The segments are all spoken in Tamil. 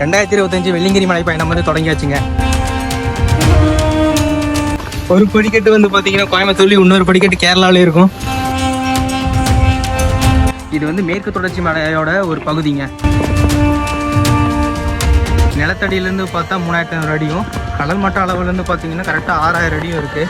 2025 வெள்ளியங்கிரி மலை பயணம் வந்து தொடங்கியாச்சுங்க. ஒரு படிக்கட்டு வந்து பார்த்தீங்கன்னா கோயம்புத்தூர்லேயும், இன்னொரு படிக்கட்டு கேரளாவிலே இருக்கும். இது வந்து மேற்கு தொடர்ச்சி மலையோட ஒரு பகுதிங்க. நிலத்தடியிலேருந்து பார்த்தா 3500 அடியும், கடல் மட்ட அளவுலேருந்து பார்த்தீங்கன்னா கரெக்டாக 6000 அடியும் இருக்குது.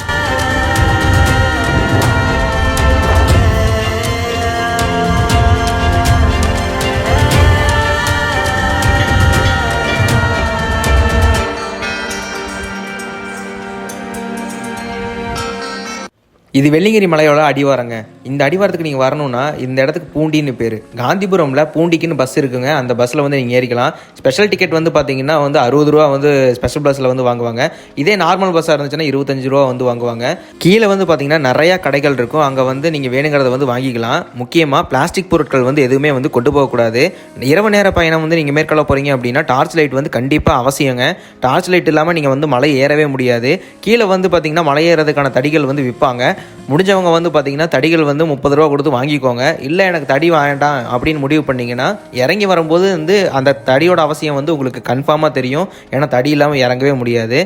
இது வெள்ளியங்கிரி மலையோட அடிவாரங்க. இந்த அடிவாரத்துக்கு நீங்கள் வரணும்னா இந்த இடத்துக்கு பூண்டின்னு பேர். காந்திபுரமில் பூண்டிக்குன்னு பஸ் இருக்குங்க. அந்த பஸ்ஸில் வந்து நீங்கள் ஏறிக்கலாம். ஸ்பெஷல் டிக்கெட் வந்து பார்த்தீங்கன்னா வந்து 60 ரூபா வந்து ஸ்பெஷல் பஸ்ஸில் வந்து வாங்குவாங்க. இதே நார்மல் பஸ்ஸாக இருந்துச்சுன்னா 25 ரூபா வந்து வாங்குவாங்க. கீழே வந்து பார்த்தீங்கன்னா நிறையா கடைகள் இருக்கும். அங்கே வந்து நீங்கள் வேணுங்கிறத வந்து வாங்கிக்கலாம். முக்கியமாக பிளாஸ்டிக் பொருட்கள் வந்து எதுவுமே வந்து கொண்டு போகக்கூடாது. இரவு நேர பயணம் வந்து நீங்கள் மேற்கொள்ள போகிறீங்க அப்படின்னா டார்ச் லைட் வந்து கண்டிப்பாக அவசியங்க. டார்ச் லைட் இல்லாமல் நீங்கள் வந்து மலை ஏறவே முடியாது. கீழே வந்து பார்த்தீங்கன்னா மலை ஏறதுக்கான தடிகள் வந்து விற்பாங்க. முடிஞ்சவங்க வந்து பார்த்தீங்கன்னா தடிகள் வந்து 30 ரூபா கொடுத்து வாங்கிக்கோங்க. இல்லை எனக்கு தடி வேண்டாம் அப்படின்னு முடிவு பண்ணிங்கன்னா இறங்கி வரும்போது வந்து அந்த தடியோட அவசியம் வந்து உங்களுக்கு கன்ஃபார்மாக தெரியும். ஏன்னா தடி இல்லாமல் இறங்கவே முடியாது.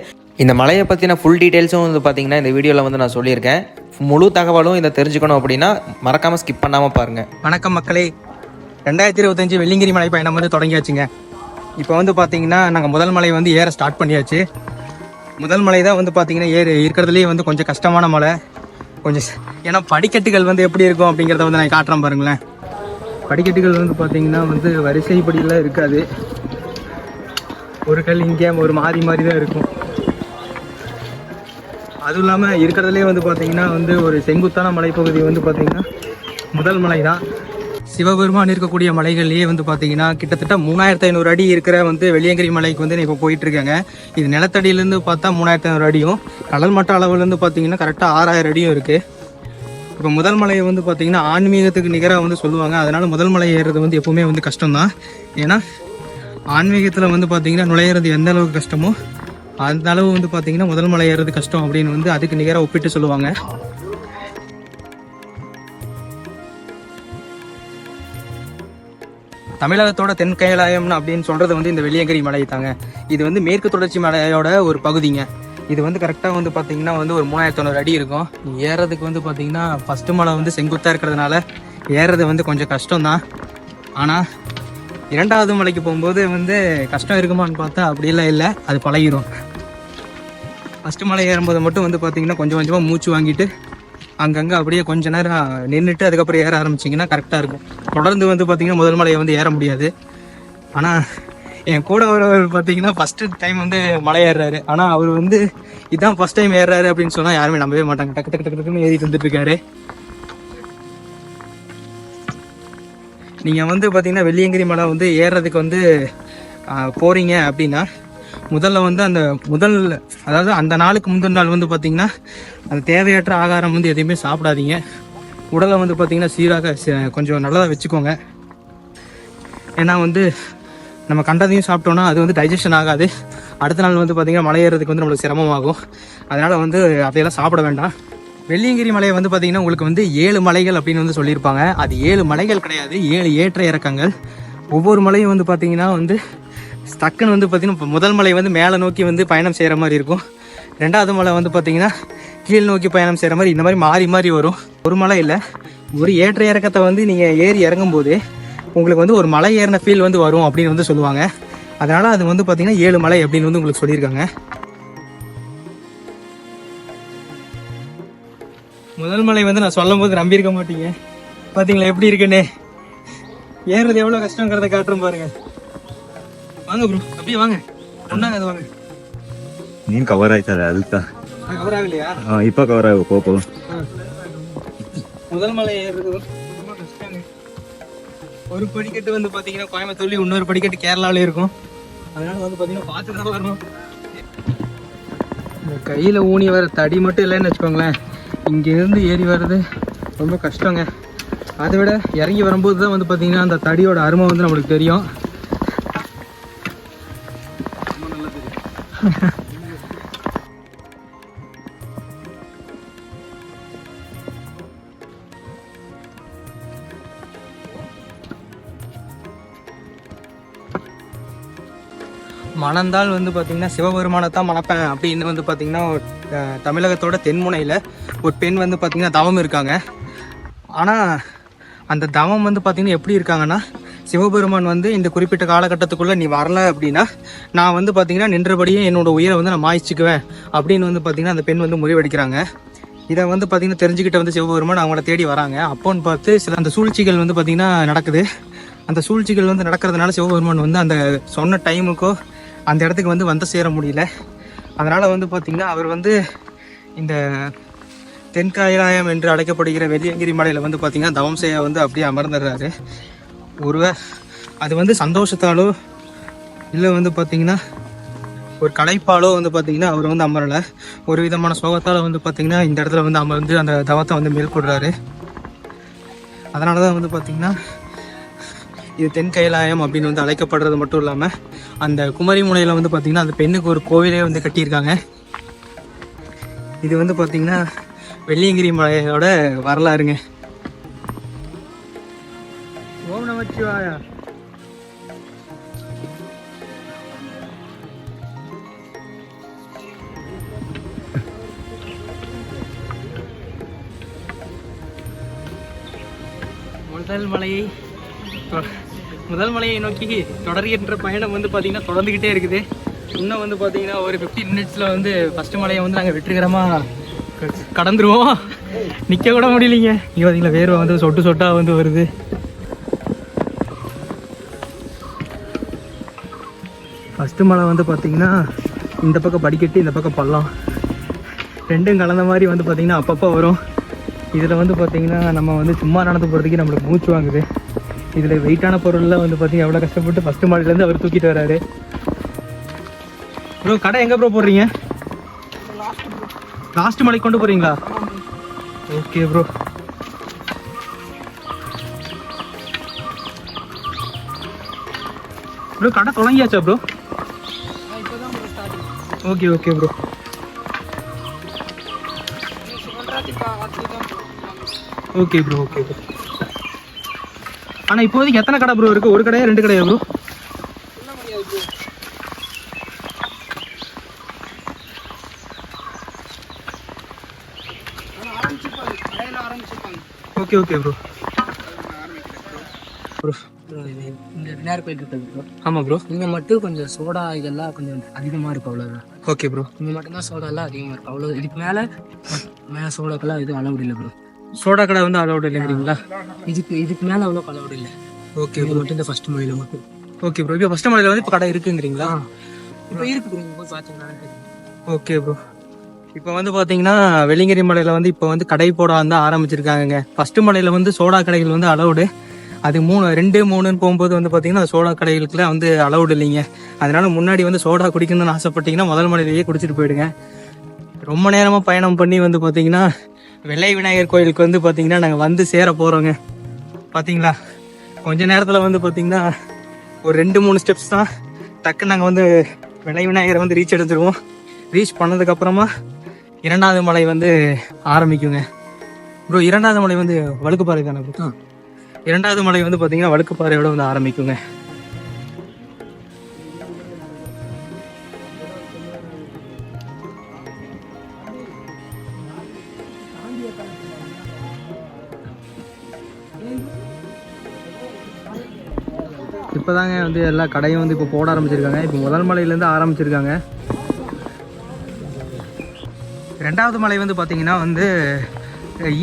இந்த மலையை பற்றின ஃபுல் டீட்டெயில்ஸும் வந்து பார்த்தீங்கன்னா இந்த வீடியோவில் வந்து நான் சொல்லியிருக்கேன். முழு தகவலும் இதை தெரிஞ்சுக்கணும் அப்படின்னா மறக்காமல் ஸ்கிப் பண்ணாமல் பாருங்கள். வணக்கம் மக்களே, 2025 வெள்ளியங்கிரி மலை பயணம் வந்து தொடங்கியாச்சுங்க. இப்போ வந்து பார்த்தீங்கன்னா நாங்கள் முதல் மலை வந்து ஏற ஸ்டார்ட் பண்ணியாச்சு. முதல் மலை தான் வந்து பார்த்தீங்கன்னா இருக்கிறதுலேயே வந்து கொஞ்சம் கஷ்டமான மலை. கொஞ்சம் ஏன்னா படிக்கட்டுகள் வந்து எப்படி இருக்கும் அப்படிங்கிறத வந்து நான் காட்டுறேன் பாருங்களேன். படிக்கட்டுகள் வந்து பார்த்தீங்கன்னா வந்து வரிசைப்படியெல்லாம் இருக்காது. ஒரு கல் இங்கே ஒரு மாறி தான் இருக்கும். அதுவும் இல்லாமல் இருக்கிறதுலே வந்து பார்த்தீங்கன்னா வந்து ஒரு செங்குத்தான மலைப்பகுதி வந்து பார்த்தீங்கன்னா முதல் மலை தான். சிவபெருமான் இருக்கக்கூடிய மலைகள்லேயே வந்து பார்த்தீங்கன்னா கிட்டத்தட்ட 3500 அடி இருக்கிற வந்து வெள்ளியங்கிரி மலைக்கு வந்து இப்போ போயிட்டுருக்காங்க. இது நிலத்தடியிலேருந்து பார்த்தா 3500 அடியும், கடல் மட்ட அளவுலேருந்து பார்த்தீங்கன்னா கரெக்டாக 6000 அடியும் இருக்குது. இப்போ முதல் மலையை வந்து பார்த்தீங்கன்னா ஆன்மீகத்துக்கு நிகராக வந்து சொல்லுவாங்க. அதனால் முதல் மலை ஏறுறது வந்து எப்போவுமே வந்து கஷ்டம்தான். ஏன்னா ஆன்மீகத்தில் வந்து பார்த்தீங்கன்னா நுழையிறது எந்த அளவுக்கு கஷ்டமோ அந்த அளவு வந்து பார்த்தீங்கன்னா முதல் மலை ஏறுறது கஷ்டம் அப்படின்னு வந்து அதுக்கு நிகராக ஒப்பிட்டு சொல்லுவாங்க. தமிழகத்தோட தென் கைலாயம்னு அப்படின்னு சொல்கிறது வந்து இந்த வெள்ளியங்கிரி மலை தாங்க. இது வந்து மேற்கு தொடர்ச்சி மலையோட ஒரு பகுதிங்க. இது வந்து கரெக்டாக வந்து பார்த்தீங்கன்னா வந்து ஒரு 3500 அடி இருக்கும். ஏறதுக்கு வந்து பார்த்தீங்கன்னா ஃபஸ்ட்டு மலை வந்து செங்குத்தாக இருக்கிறதுனால ஏறது வந்து கொஞ்சம் கஷ்டம்தான். ஆனால் இரண்டாவது மலைக்கு போகும்போது வந்து கஷ்டம் இருக்குமான்னு பார்த்தா அப்படியெல்லாம் இல்லை, அது பழகிடும். ஃபஸ்ட்டு மலை ஏறும்போது மட்டும் வந்து பார்த்தீங்கன்னா கொஞ்சம் கொஞ்சமாக மூச்சு வாங்கிட்டு அங்கங்கே அப்படியே கொஞ்ச நேரம் நின்றுட்டு அதுக்கப்புறம் ஏற ஆரம்பிச்சிங்கன்னா கரெக்டாக இருக்கும். தொடர்ந்து வந்து பார்த்திங்கன்னா முதல் மலையை வந்து ஏற முடியாது. ஆனால் என் கூட ஒரு பார்த்தீங்கன்னா ஃபஸ்ட்டு டைம் வந்து மலை ஏறுறாரு. ஆனால் அவர் வந்து இதுதான் ஃபஸ்ட் டைம் ஏறுறாரு அப்படின்னு சொன்னால் யாருமே நம்பவே மாட்டாங்க. டக்கு டக்கு டக்கு டக்குன்னு ஏறிட்டு வந்துட்டுருக்காரு. நீங்கள் வந்து பார்த்திங்கன்னா வெள்ளியங்கிரி மலை வந்து ஏறுறதுக்கு வந்து போகிறீங்க அப்படின்னா முதல்ல வந்து அதாவது அந்த நாளுக்கு முந்தின நாள் வந்து பார்த்திங்கன்னா அந்த தேவையற்ற ஆகாரம் வந்து எதையுமே சாப்பிடாதீங்க. உடலை வந்து பார்த்திங்கன்னா சீராக கொஞ்சம் நல்லதாக வச்சுக்கோங்க. ஏன்னா வந்து நம்ம கண்டதையும் சாப்பிட்டோன்னா அது வந்து டைஜஷன் ஆகாது. அடுத்த நாள் வந்து பார்த்திங்கன்னா மலை ஏறுறதுக்கு வந்து நம்மளுக்கு சிரமமாகும். அதனால் வந்து அதையெல்லாம் சாப்பிட வேண்டாம். வெள்ளியங்கிரி மலையை வந்து பார்த்திங்கன்னா உங்களுக்கு வந்து 7 மலைகள் அப்படின்னு வந்து சொல்லியிருப்பாங்க. அது 7 மலைகள் கிடையாது, 7 ஏற்ற இறக்கங்கள். ஒவ்வொரு மலையும் வந்து பார்த்திங்கன்னா வந்து டக்குன்னு வந்து பார்த்திங்கன்னா முதல் மலை வந்து மேலே நோக்கி வந்து பயணம் செய்கிற மாதிரி இருக்கும். ரெண்டாவது மலை வந்து பார்த்திங்கன்னா கீழ் நோக்கி பயணம் செய்கிற மாதிரி, இந்த மாதிரி மாறி மாறி வரும். ஒரு மலை இல்லை, ஒரு ஏற்ற இறக்கத்தை வந்து நீங்கள் ஏறி இறங்கும்போது உங்களுக்கு வந்து ஒரு மலை ஏறின ஃபீல் வந்து வரும் அப்படின்னு வந்து சொல்லுவாங்க. அதனால் அது வந்து பார்த்திங்கன்னா 7 மலை அப்படின்னு வந்து உங்களுக்கு சொல்லியிருக்காங்க. முதல் மலை வந்து நான் சொல்லும் போது நம்பியிருக்க மாட்டீங்க. பார்த்தீங்களா எப்படி இருக்குன்னு? ஏறுறது எவ்வளோ கஷ்டங்கிறத காட்டுறோம் பாருங்க. வாங்க ப்ரோ, அப்படியே வாங்க, ஒன்றாங்க அது வாங்க. ನೀನ್ ಕವರ್ ಆಯ್ತಲ್ಲ ಅದಕ್ಕೆ கவர் ஆகலையா? ಇಪ್ಪ ಕವರ್ ಆಗ ಕೋಪ. முதல் மலை ஏறுறது ரொம்ப கஷ்டங்க. ஒரு படிக்கட்டு வந்து பார்த்தீங்கன்னா கோயம்புத்தூர்லேயும், இன்னொரு படிக்கட்டு கேரளாவிலே இருக்கும். அதனால வந்து பார்த்தீங்கன்னா பார்த்து தான் வரணும். இந்த கையில் ஊனி வர தடி மட்டும் இல்லைன்னு வச்சுக்கோங்களேன், இங்கேருந்து ஏறி வர்றது ரொம்ப கஷ்டங்க. அதை விட இறங்கி வரும்போது தான் வந்து பார்த்தீங்கன்னா அந்த தடியோட அருமை வந்து நம்மளுக்கு தெரியும். மணந்தால் வந்து பார்த்திங்கன்னா சிவபெருமானை தான் மணப்பேன் அப்படின்னு வந்து பார்த்திங்கன்னா தமிழகத்தோட தென்முனையில் ஒரு பெண் வந்து பார்த்திங்கன்னா தவம் இருக்காங்க. ஆனால் அந்த தவம் வந்து பார்த்திங்கன்னா எப்படி இருக்காங்கன்னா, சிவபெருமான் வந்து இந்த குறிப்பிட்ட காலகட்டத்துக்குள்ளே நீ வரல அப்படின்னா நான் வந்து பார்த்திங்கன்னா நின்றபடியே என்னோட உயிரை வந்து நான் மாய்ச்சிக்குவேன் அப்படின்னு வந்து பார்த்திங்கன்னா அந்த பெண் வந்து முடிவெடுக்கிறாங்க. இதை வந்து பார்த்திங்கன்னா தெரிஞ்சுக்கிட்ட வந்து சிவபெருமான் அவங்கள தேடி வராங்க. அப்போன்னு பார்த்து சில அந்த சூழ்ச்சிகள் வந்து பார்த்திங்கன்னா நடக்குது. அந்த சூழ்ச்சிகள் வந்து நடக்கிறதுனால சிவபெருமான் வந்து அந்த சொன்ன டைமுக்கோ அந்த இடத்துக்கு வந்து சேர முடியல. அதனால் வந்து பார்த்திங்கன்னா அவர் வந்து இந்த தென்காயிலாயம் என்று அழைக்கப்படுகிற வெள்ளியங்கிரி மலையில் வந்து பார்த்திங்கன்னா தவம் செய்ய வந்து அப்படியே அமர்ந்துடுறாரு. அது வந்து சந்தோஷத்தாலோ இல்லை வந்து பார்த்திங்கன்னா ஒரு களைப்பாலோ வந்து பார்த்திங்கன்னா அவர் வந்து அமரலை. ஒரு விதமான சோகத்தால் வந்து பார்த்திங்கன்னா இந்த இடத்துல வந்து அமர்ந்து அந்த தவத்தை வந்து மேற்கொள்கிறாரு. அதனால தான் வந்து பார்த்திங்கன்னா இது தென்கைலாயம் அப்படின்னு வந்து அழைக்கப்படுறது மட்டும் இல்லாமல் அந்த குமரி முனையில் வந்து பார்த்திங்கன்னா அந்த பெண்ணுக்கு ஒரு கோவிலே வந்து கட்டியிருக்காங்க. இது வந்து பார்த்திங்கன்னா வெள்ளியங்கிரி மலையோட வரலாறுங்க. ஓம் நமச்சிவாய. முதல் மலையை நோக்கி தொடர்கின்ற பயணம் வந்து பார்த்திங்கன்னா தொடர்ந்துக்கிட்டே இருக்குது. இன்னும் வந்து பார்த்திங்கன்னா ஒரு 15 மினிட்ஸில் வந்து ஃபஸ்ட்டு மலையை வந்து நாங்கள் வெற்றிகரமாக கடந்துருவோம். நிற்க கூட முடியலைங்க. இங்கே பார்த்தீங்களா வேர்வை வந்து சொட்டு சொட்டாக வந்து வருது. ஃபஸ்ட்டு மலை வந்து பார்த்திங்கன்னா இந்த பக்கம் படிக்கட்டு, இந்த பக்கம் பள்ளம், ரெண்டும் கலந்த மாதிரி வந்து பார்த்திங்கன்னா அப்பப்போ வரும். இதில் வந்து பார்த்திங்கன்னா நம்ம வந்து சும்மா நடந்து போகிறதுக்கே நம்மளுக்கு மூச்சு வாங்குது. இதில் வெயிட்டான பொருள்லாம் வந்து பார்த்திங்கன்னா எவ்வளோ கஷ்டப்பட்டு ஃபஸ்ட்டு மாடிலேருந்து அவர் தூக்கிட்டு வராரு. ப்ரோ கடை எங்கே ப்ரோ போடுறீங்க? லாஸ்ட் மலைக்கு கொண்டு போகிறீங்களா? Okay bro. ப்ரோ கடை தொடங்கியாச்சா bro? Okay okay bro. Okay bro okay bro. ஆனால் இப்போதைக்கு எத்தனை கடை ப்ரோ இருக்குது? ஒரு கடையா 2 கடையா bro? Okay okay bro. Bro இந்த விநாயகர் கோயில் இருக்குது ப்ரோ. ஆமாம் ப்ரோ. இங்கே மட்டும் கொஞ்சம் சோடா இதெல்லாம் கொஞ்சம் அதிகமாக இருக்கும், அவ்வளோதான். Okay bro. இங்கே மட்டும்தான் சோடா எல்லாம் அதிகமாக இருக்கும், அவ்வளோ. இதுக்கு மேலே சோடாக்கெல்லாம் எதுவும் அலவுட் இல்லை ப்ரோ. சோடா கடை வந்து அலவுட் இல்லைங்கிறீங்களா? இதுக்கு மேலே அவ்வளோ அலவுட் இல்லை. ஓகே இது மட்டும் இந்த ஃபஸ்ட்டு மலையில் மட்டும். Okay bro. இப்போ ஃபஸ்ட்டு மலையில் வந்து இப்போ கடை இருக்குங்கிறீங்களா? இப்போ இருக்கு ப்ரோ, இங்கே போய் பார்த்தீங்கன்னா. Okay bro. இப்போ வந்து பார்த்தீங்கன்னா வெள்ளியங்கிரி மலையில் வந்து இப்போ வந்து கடை போட வந்து ஆரம்பிச்சிருக்காங்க. ஃபஸ்ட்டு மலையில் வந்து சோடா கடைகள் வந்து அலவுடு. அது 2, 3ன்னு போகும்போது வந்து பார்த்தீங்கன்னா சோடா கடைகளுக்குலாம் வந்து அலவுடு இல்லைங்க. அதனால முன்னாடி வந்து சோடா குடிக்கணும்னு ஆசைப்பட்டீங்கன்னா முதல் மலையிலேயே குடிச்சிட்டு போயிடுங்க. ரொம்ப நேரமாக பயணம் பண்ணி வந்து பார்த்தீங்கன்னா வெள்ளை விநாயகர் கோயிலுக்கு வந்து பார்த்தீங்கன்னா நாங்கள் வந்து சேர போகிறோங்க. பார்த்தீங்களா கொஞ்ச நேரத்தில் வந்து பார்த்தீங்கன்னா ஒரு 2-3 ஸ்டெப்ஸ் தான், டக்குன்னு நாங்கள் வந்து வெள்ளை விநாயகரை வந்து ரீச் எடுத்துருவோம். ரீச் பண்ணதுக்கப்புறமா 2வது மலை வந்து ஆரம்பிக்குங்க. ப்ரோ 2வது மலை வந்து வழுக்குப்பாறை தானே ப்ரோ? 2வது மலை வந்து பார்த்தீங்கன்னா வழுக்குப்பாறையோட வந்து ஆரம்பிக்குங்க. இப்போதாங்க வந்து எல்லா கடையும் வந்து இப்போ போட ஆரம்பிச்சிருக்காங்க. இப்போ முதல் மலையிலேருந்து ஆரம்பிச்சிருக்காங்க. 2வது மலை வந்து பார்த்தீங்கன்னா வந்து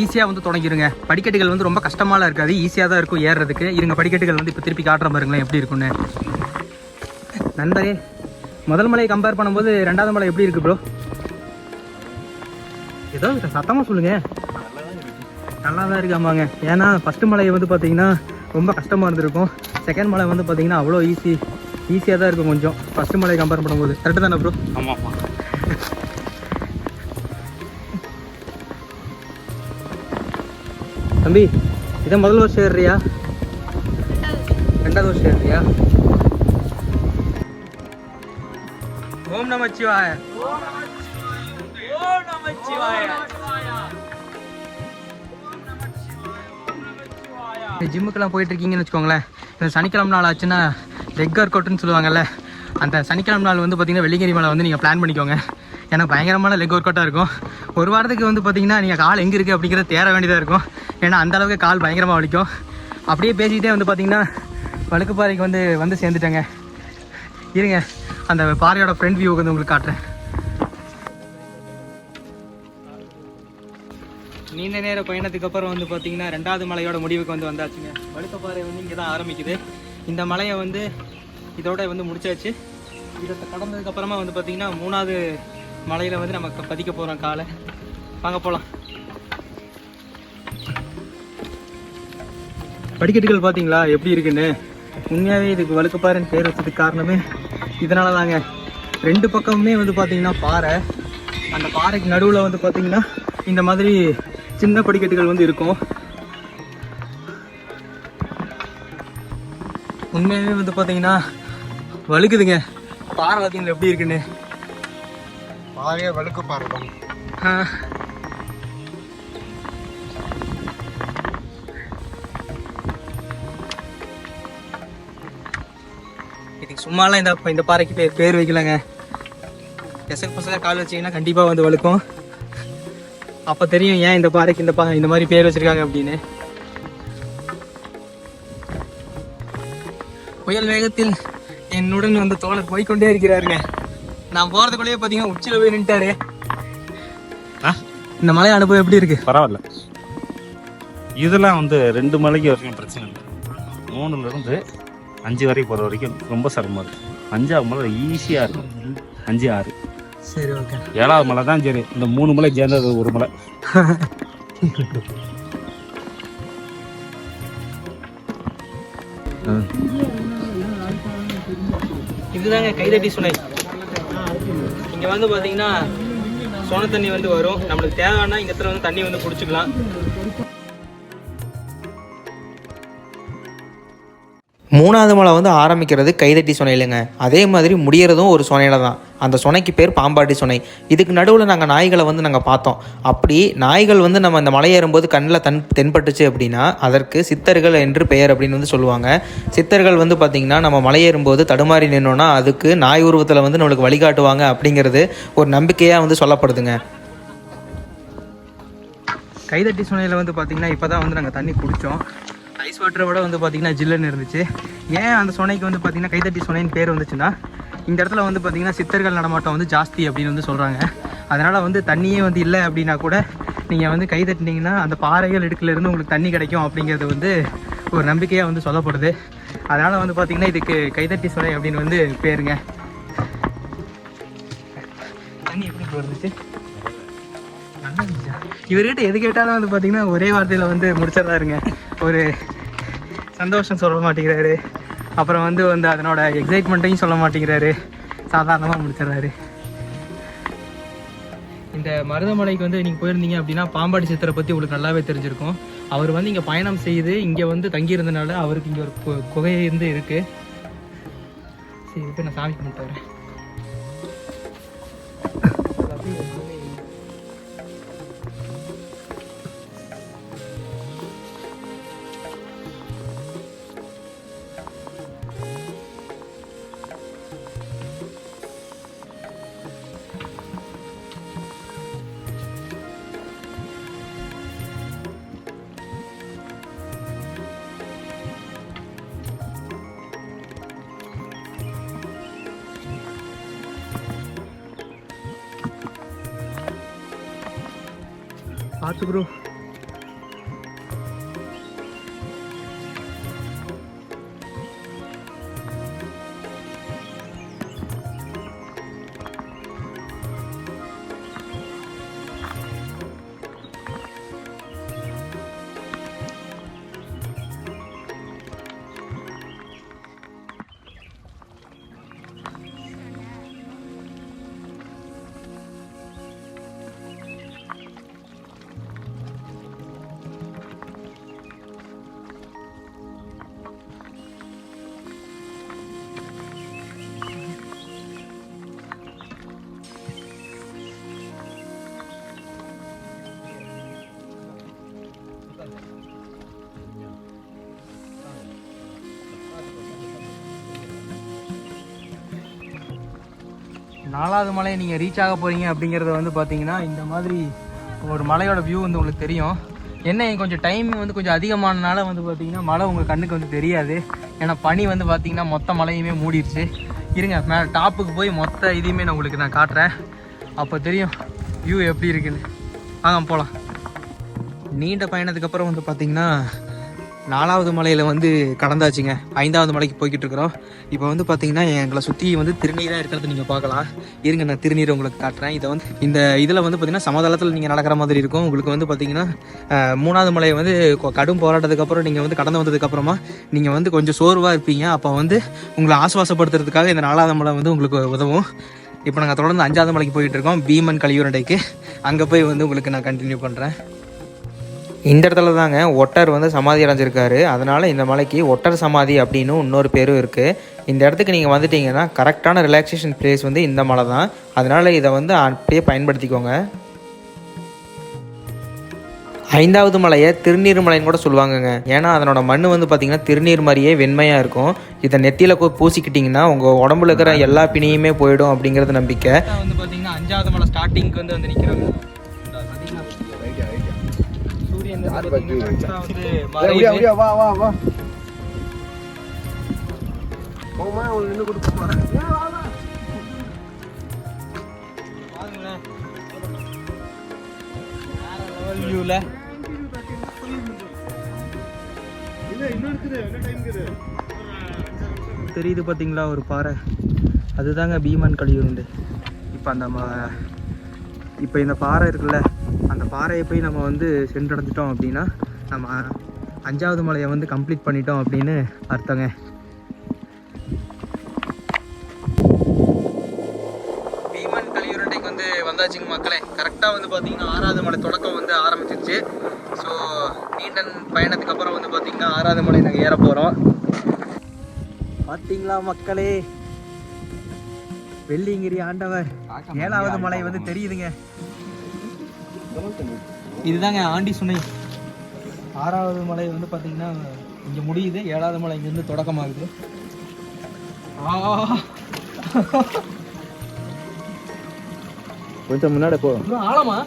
ஈஸியாக வந்து தொடங்கிடுங்க. படிக்கட்டுகள் வந்து ரொம்ப கஷ்டமாலாம் இருக்காது, ஈஸியாக தான் இருக்கும் ஏறுறதுக்கு. இருங்க படிக்கட்டுகள் வந்து இப்போ திருப்பி காட்டுற பாருங்களேன் எப்படி இருக்குன்னு. நண்பரே முதல் மலையை கம்பேர் பண்ணும்போது 2வது மலை எப்படி இருக்குது ப்ரோ? ஏதோ சத்தமாக சொல்லுங்கள். நல்லா தான் இருக்கு. ஆமாங்க, ஏன்னா ஃபஸ்ட்டு மலை வந்து பார்த்தீங்கன்னா ரொம்ப கஷ்டமாக இருந்திருக்கும். செகண்ட் மலை வந்து பார்த்தீங்கன்னா அவ்வளோ ஈஸியாக தான் இருக்கும் கொஞ்சம், ஃபஸ்ட்டு மலையை கம்பேர் பண்ணும்போது. கரெக்டு தானே ப்ரோ? ஆமாம். தம்பி இதான் முதல் வருஷம் ஏறுறியா? 2வது வருஷம் ஏறுறியா? ஓம் நமச்சிவாய. ஜிம்முக்கெல்லாம் போயிட்டு இருக்கீங்கன்னு வச்சுக்கோங்களேன். இந்த சனிக்கிழமை நாள் ஆச்சுன்னா லெக் ஒர்க் அவுட்னு சொல்லுவாங்கல்ல, அந்த சனிக்கிழமை நாள் வந்து பார்த்திங்கன்னா வெள்ளிங்கிரி மலை வந்து நீங்கள் பிளான் பண்ணிக்கோங்க. ஏன்னா பயங்கரமான லெக் ஒர்க் அவுட்டாக இருக்கும். ஒரு வாரத்துக்கு வந்து பார்த்திங்கன்னா நீங்கள் கால் எங்கே இருக்குது அப்படிங்கிறத தேட வேண்டியதாக இருக்கும். ஏன்னா அந்தளவுக்கு கால் பயங்கரமாக வலிக்கும். அப்படியே பேசிக்கிட்டே வந்து பார்த்திங்கன்னா வழுக்குப்பாறைக்கு வந்து சேர்ந்துட்டேங்க. இருங்க அந்த பாறையோட ஃப்ரண்ட் வியூ வந்து உங்களுக்கு காட்டுறேன். நீண்ட நேர பயணத்துக்கு அப்புறம் வந்து பார்த்தீங்கன்னா 2வது மலையோட முடிவுக்கு வந்தாச்சுங்க. வழுக்குப்பாறை வந்து இங்கே தான் ஆரம்பிக்குது. இந்த மலையை வந்து இதோட வந்து முடிச்சாச்சு. இதை கடந்ததுக்கப்புறமா வந்து பார்த்தீங்கன்னா 3வது மலையில் வந்து நம்ம பதிக்க போகிறோம் காலை. வாங்க போகலாம். படிக்கட்டுகள் பார்த்தீங்களா எப்படி இருக்குன்னு. உண்மையாகவே இதுக்கு வழுக்குப்பாறைன்னு பேர் வச்சதுக்கு காரணமே இதனால தாங்க. 2 பக்கமுமே வந்து பார்த்தீங்கன்னா பாறை. அந்த பாறைக்கு நடுவில் வந்து பார்த்தீங்கன்னா இந்த மாதிரி சின்ன படிக்கட்டுகள் வந்து இருக்கும். உண்மையாகவே வந்து பார்த்தீங்கன்னா வழுக்குதுங்க. பாறை பார்த்தீங்கன்னா எப்படி இருக்குன்னு. பாறையே வழுக்கு பாறை தான். இதுக்கு சும்மாலாம் இந்த பாறைக்கு பேர் வைக்கலங்க. எசக்கு பசங்க கால் வச்சிங்கன்னா கண்டிப்பாக வந்து வழுக்கும். அப்போ தெரியும் ஏன் இந்த பாறைக்கு இந்த மாதிரி பேர் வச்சிருக்காங்க அப்படின்னு. புயல் வேகத்தில் என்னுடன் வந்து தோழர் போய்கொண்டே இருக்கிறாருங்க. நான் போகிறதுக்குள்ளேயே பார்த்தீங்கன்னா உச்சியில் போய் நின்ட்டாரு. இந்த மலை அனுபவம் எப்படி இருக்கு? பரவாயில்ல. இதெல்லாம் வந்து 2 மலைக்கு வரைக்கும் பிரச்சனை இல்லை. 3லேருந்து 5 வரைக்கும் போகிற வரைக்கும் ரொம்ப சிரமம் இருக்குது. 5வது மலை ஈஸியாக இருக்கும். 5, 6. சரி ஓகே. 7வது மலை தான் சரி. இந்த 3 மலை சேர்ந்தது ஒரு மலை. இதுதாங்க கைதட்டி சுனை. இங்கே வந்து பார்த்தீங்கன்னா சோன தண்ணி வந்து வரும். நம்மளுக்கு தேவைன்னா இங்கே வந்து தண்ணி வந்து குடிச்சுக்கலாம். 3வது மலை வந்து ஆரம்பிக்கிறது கைதட்டி சுனையிலங்க. அதே மாதிரி முடியறதும் ஒரு சுனையில தான். அந்த சுனைக்கு பேர் பாம்பாட்டி சுனை. இதுக்கு நடுவில் நாங்கள் நாய்களை வந்து நாங்கள் பார்த்தோம். அப்படி நாய்கள் வந்து நம்ம இந்த மலை ஏறும்போது கண்ணில் தென்பட்டுச்சு அப்படின்னா அதற்கு சித்தர்கள் என்று பெயர் அப்படின்னு வந்து சொல்லுவாங்க. சித்தர்கள் வந்து பார்த்திங்கன்னா நம்ம மலை ஏறும்போது தடுமாறி நின்னோன்னா அதுக்கு நாய் உருவத்தில் வந்து நம்மளுக்கு வழிகாட்டுவாங்க அப்படிங்கிறது ஒரு நம்பிக்கையாக வந்து சொல்லப்படுதுங்க. கைதட்டி சுனையில் வந்து பார்த்திங்கன்னா இப்போ தான் வந்து நாங்கள் தண்ணி குடித்தோம். ஐஸ் வாட்டரை விட வந்து பார்த்திங்கன்னா ஜில்லுன்னு இருந்துச்சு. ஏன் அந்த சுனைக்கு வந்து பார்த்திங்கன்னா கைதட்டி சுனைன்னு பேர் வந்துச்சுன்னா இந்த இடத்துல வந்து பார்த்திங்கன்னா சித்தர்கள் நடமாட்டம் வந்து ஜாஸ்தி அப்படின்னு வந்து சொல்கிறாங்க. அதனால் வந்து தண்ணியே வந்து இல்லை அப்படின்னா கூட நீங்கள் வந்து கை தட்டினீங்கன்னா அந்த பாறைகள் இடுக்கிலேருந்து உங்களுக்கு தண்ணி கிடைக்கும் அப்படிங்கிறது வந்து ஒரு நம்பிக்கையாக வந்து சொல்லப்படுது. அதனால் வந்து பார்த்திங்கன்னா இதுக்கு கைதட்டி சுனை அப்படின்னு வந்து பேருங்க. தண்ணி எப்படி வந்துச்சு? நல்லா இருந்துச்சா? இவர்கிட்ட எது கேட்டாலும் வந்து பார்த்திங்கன்னா ஒரே வார்த்தையில் வந்து முடிச்சிடறாருங்க. ஒரு சந்தோஷம் சொல்ல மாட்டேங்கிறாரு. அப்புறம் வந்து அதனோட எக்ஸைட்மெண்ட்டையும் சொல்ல மாட்டேங்கிறாரு. சாதாரணமாக முடிச்சிடறாரு. இந்த மருதமலைக்கு வந்து நீங்கள் போயிருந்தீங்க அப்படின்னா பாம்பாட்டி சித்தரை பற்றி உங்களுக்கு நல்லாவே தெரிஞ்சிருக்கும். அவர் வந்து இங்கே பயணம் செய்து இங்கே வந்து தங்கியிருந்தனால அவருக்கு இங்கே ஒரு குகை இருந்து இருக்குது. சரி இப்போ நான் சாமி கும்பிட்டு வரேன். பார்த்து ப்ரோ. 4வது மலையை நீங்கள் ரீச் ஆக போகிறீங்க அப்படிங்கிறத வந்து பார்த்தீங்கன்னா இந்த மாதிரி ஒரு மலையோட வியூ வந்து உங்களுக்கு தெரியும். என்ன கொஞ்சம் டைம் வந்து கொஞ்சம் அதிகமானனால வந்து பார்த்தீங்கன்னா மலை உங்கள் கண்ணுக்கு வந்து தெரியாது. ஏன்னா பனி வந்து பார்த்தீங்கன்னா மொத்த மலையுமே மூடிடுச்சு. இருங்க மேலே டாப்புக்கு போய் மொத்த இதையுமே நான் உங்களுக்கு நான் காட்டுறேன். அப்போ தெரியும் வியூ எப்படி இருக்குன்னு. வாங்க போகலாம். நீண்ட பயணத்துக்கு அப்புறம் வந்து பார்த்தீங்கன்னா 4வது மலையில் வந்து கடந்தாச்சுங்க. 5வது மலைக்கு போய்கிட்டு இருக்கிறோம். இப்போ வந்து பார்த்தீங்கன்னா எங்களை சுற்றி வந்து திருநீராக இருக்கிறத நீங்கள் பார்க்கலாம். இருங்க நான் திருநீர் உங்களுக்கு காட்டுறேன். இதை வந்து இந்த இதில் வந்து பார்த்தீங்கன்னா சமதளத்தில் நீங்கள் நடக்கிற மாதிரி இருக்கும். உங்களுக்கு வந்து பார்த்தீங்கன்னா 3வது மலையை வந்து கடும் போராட்டத்துக்கு அப்புறம் நீங்கள் வந்து கடந்து வந்ததுக்கப்புறமா நீங்கள் வந்து கொஞ்சம் சோர்வாக இருப்பீங்க. அப்போ வந்து உங்களை ஆசுவாசப்படுத்துறதுக்காக இந்த 4வது மலை வந்து உங்களுக்கு உதவும். இப்போ நாங்கள் தொடர்ந்து 5வது மலைக்கு போயிட்டு இருக்கோம், பீமன் கலியுரண்டைக்கு. அங்கே போய் வந்து உங்களுக்கு நான் கண்டினியூ பண்ணுறேன். இந்த இடத்துல தாங்க ஒட்டர் வந்து சமாதி அடைஞ்சிருக்காரு. அதனால் இந்த மலைக்கு ஒட்டர் சமாதி அப்படின்னு இன்னொரு பேரும் இருக்குது. இந்த இடத்துக்கு நீங்கள் வந்துட்டிங்கன்னா கரெக்டான ரிலாக்ஸேஷன் பிளேஸ் வந்து இந்த மலை தான். அதனால் இதை வந்து அப்படியே பயன்படுத்திக்கோங்க. 5வது மலையை திருநீர் மலைன்னு கூட சொல்லுவாங்கங்க. ஏன்னா அதனோட மண் வந்து பார்த்திங்கன்னா திருநீர் மாதிரியே வெண்மையாக இருக்கும். இதை நெத்தியில் பூசிக்கிட்டிங்கன்னா உங்கள் உடம்புல இருக்கிற எல்லா பிணியுமே போயிடும் அப்படிங்கிறது நம்பிக்கை. வந்து பார்த்தீங்கன்னா 5வது மலை ஸ்டார்டிங்க்கு வந்து நிற்கிறாங்க. தெரியுது பார்த்தீங்களா ஒரு பாறை, அதுதாங்க பீமன் கலியுருண்டு. இப்போ இந்த பாறை இருக்குல்ல, அந்த பாறையை போய் நம்ம வந்து சென்றடைஞ்சிட்டோம் அப்படின்னா நம்ம 5வது மலையை வந்து கம்ப்ளீட் பண்ணிட்டோம் அப்படின்னு அர்த்தங்க. பீமன் கலியுரண்டைக்கு வந்து வந்தாச்சுங்க மக்களே. கரெக்டாக வந்து பார்த்தீங்கன்னா 6வது மலை தொடக்கம் வந்து ஆரம்பிச்சிருச்சு. ஸோ நீண்ட பயணத்துக்கு அப்புறம் வந்து பார்த்தீங்கன்னா 6வது மலை நாங்கள் ஏற போகிறோம். பார்த்தீங்களா மக்களே, வெள்ளியங்கிரி ஆண்டவர் 7வது மலை வந்து தெரியுதுங்க. இதுதாங்க ஆண்டி சுனை. 6வது மலை வந்து பார்த்தீங்கன்னா இங்கே முடியுது, 7வது மலை இங்கேருந்து தொடக்கமாகுது. கொஞ்சம் முன்னாடி போ. ஆழமா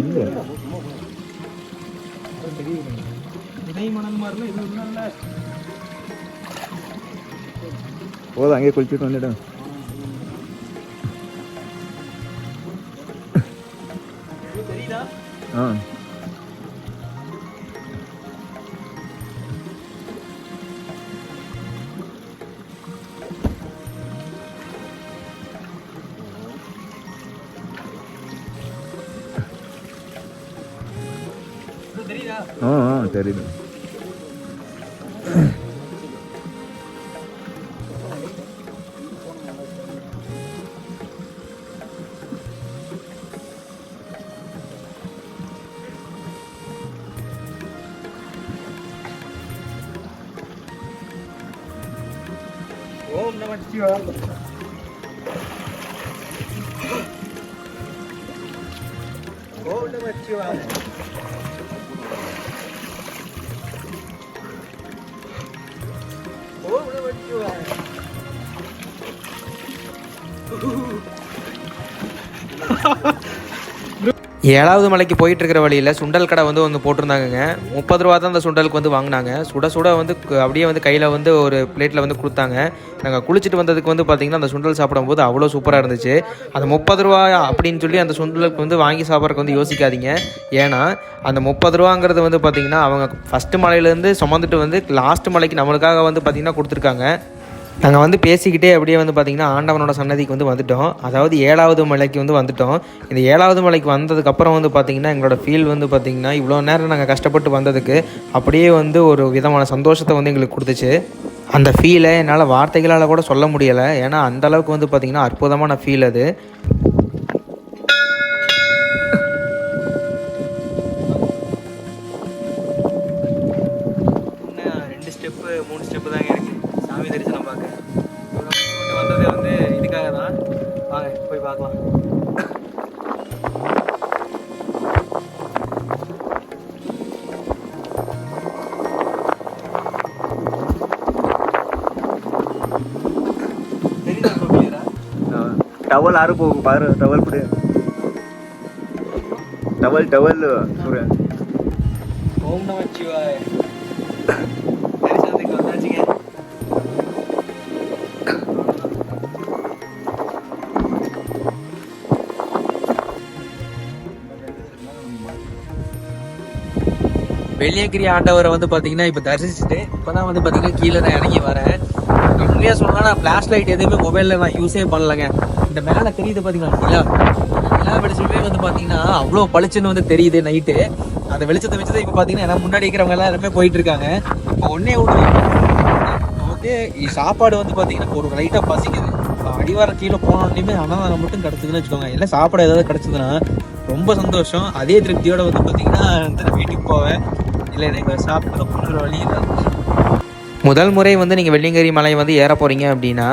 இல்லை உதய மணல் மாதிரிலாம் இது இல்லை. போதும், அங்கேயே குளிச்சுட்டு வந்துடும். தெரியுதா? ஆ தெரியுதா? தெரியுது. ஓம் நம சிவாய. ஓம் நம சிவாய. ஓம் நம சிவாய. 7வது மலைக்கு போயிட்டு இருக்கிற வழியில் சுண்டல் கடை வந்து போட்டிருந்தாங்கங்க. 30 ரூபா தான் அந்த சுண்டலுக்கு வந்து வாங்கினாங்க. சுட சுட வந்து அப்படியே வந்து கையில் வந்து ஒரு பிளேட்டில் வந்து கொடுத்தாங்க. நாங்கள் குளிச்சுட்டு வந்ததுக்கு வந்து பார்த்திங்கன்னா அந்த சுண்டல் சாப்பிடும்போது அவ்வளோ சூப்பராக இருந்துச்சு. அந்த 30 ரூபா அப்படின்னு சொல்லி அந்த சுண்டலுக்கு வந்து வாங்கி சாப்பிட்றதுக்கு வந்து யோசிக்காதீங்க. ஏன்னா அந்த 30 ரூபாங்கிறது வந்து பார்த்திங்கன்னா அவங்க ஃபஸ்ட்டு மலையிலேருந்து சுமந்துட்டு வந்து லாஸ்ட் மலைக்கு நம்மளுக்காக வந்து பார்த்திங்கன்னா கொடுத்துருக்காங்க. நாங்கள் வந்து பேசிக்கிட்டே அப்படியே வந்து பார்த்திங்கன்னா ஆண்டவனோட சன்னதிக்கு வந்து வந்துவிட்டோம். அதாவது 7வது மலைக்கு வந்து வந்துவிட்டோம். இந்த 7வது மலைக்கு வந்ததுக்கப்புறம் வந்து பார்த்திங்கன்னா எங்களோட ஃபீல் வந்து பார்த்திங்கன்னா இவ்வளோ நேரம் நாங்கள் கஷ்டப்பட்டு வந்ததுக்கு அப்படியே வந்து ஒரு விதமான சந்தோஷத்தை வந்து எங்களுக்கு கொடுத்துச்சு. அந்த ஃபீலை என்னால் வார்த்தைகளால் கூட சொல்ல முடியலை. ஏன்னா அந்தளவுக்கு வந்து பார்த்திங்கன்னா அற்புதமான ஃபீல் அது. இன்னும் 2 ஸ்டெப்பு 3 ஸ்டெப்பு தாங்க இருக்குது சாமி தரிசனம் பார்க்க. வந்தது வந்து இதுக்காக தான். வாங்க போய் பார்க்கலாம். தெரியுதா கிளியரா? டவல் ஆறு போகும் பாரு, டவல் போடு. டவல் டவல் சூரிய. ஓம் நம சிவாய. தரிசனத்துக்கு வந்தாச்சுங்க. வெள்ளியங்கிரி ஆண்டவரை வந்து பார்த்தீங்கன்னா இப்போ தரிசிச்சுட்டு இப்போ தான் வந்து பார்த்தீங்கன்னா கீழே நான் இறங்கி வரேன். உண்மையாக சொல்லணும்னா நான் ஃப்ளாஷ் லைட் எதுவுமே மொபைலில் நான் யூஸே பண்ணலைங்க. இந்த மேலே தெரியுது பார்த்தீங்களா, எல்லா வெளிச்சமே வந்து பார்த்தீங்கன்னா அவ்வளோ பளிச்சுன்னு வந்து தெரியுது நைட்டு. அந்த வெளிச்சத்தை வச்சுதான் இப்போ பார்த்தீங்கன்னா எனக்கு முன்னாடி இருக்கிறவங்க எல்லாருமே போயிட்டு இருக்காங்க. இப்போ ஒன்னே ஒன்று வந்து சாப்பாடு வந்து பார்த்தீங்கன்னா ஒரு லைட்டாக பசிக்குது. அடிவாரம் கீழே போனோடனே அன்னதானம் மட்டும் கிடச்சிதுன்னு வச்சுக்கோங்க. இல்லை சாப்பாடு ஏதாவது கிடச்சிதுன்னா ரொம்ப சந்தோஷம். அதே திருப்தியோட வந்து பார்த்தீங்கன்னா வீட்டுக்கு போவேன். இல்லை எனக்கு சாப்பிட்ற போகிற வழியில் முதல் முறை வந்து நீங்கள் வெள்ளியங்கிரி மலை வந்து ஏற போகிறீங்க அப்படின்னா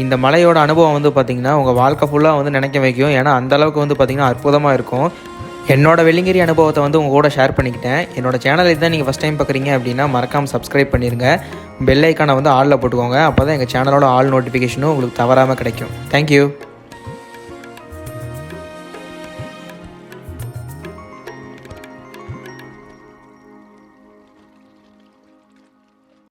இந்த மலையோட அனுபவம் வந்து பார்த்திங்கன்னா உங்கள் வாழ்க்கை ஃபுல்லாக வந்து நினைக்க வைக்கும். ஏன்னா அந்தளவுக்கு வந்து பார்த்திங்கன்னா அற்புதமாக இருக்கும். என்னோட வெள்ளியங்கிரி அனுபவத்தை வந்து உங்கள் கூட ஷேர் பண்ணிக்கிட்டேன். என்னோட சேனலை தான் நீங்கள் ஃபஸ்ட் டைம் பார்க்குறீங்க அப்படின்னா மறக்காமல் சப்ஸ்கிரைப் பண்ணிடுங்க. பெல் ஐக்கானை வந்து ஆலில் போட்டுக்கோங்க. அப்போ தான் எங்கள் சேனலோட ஆல் நோட்டிஃபிகேஷனும் உங்களுக்கு தவறாமல் கிடைக்கும். தேங்க்யூ.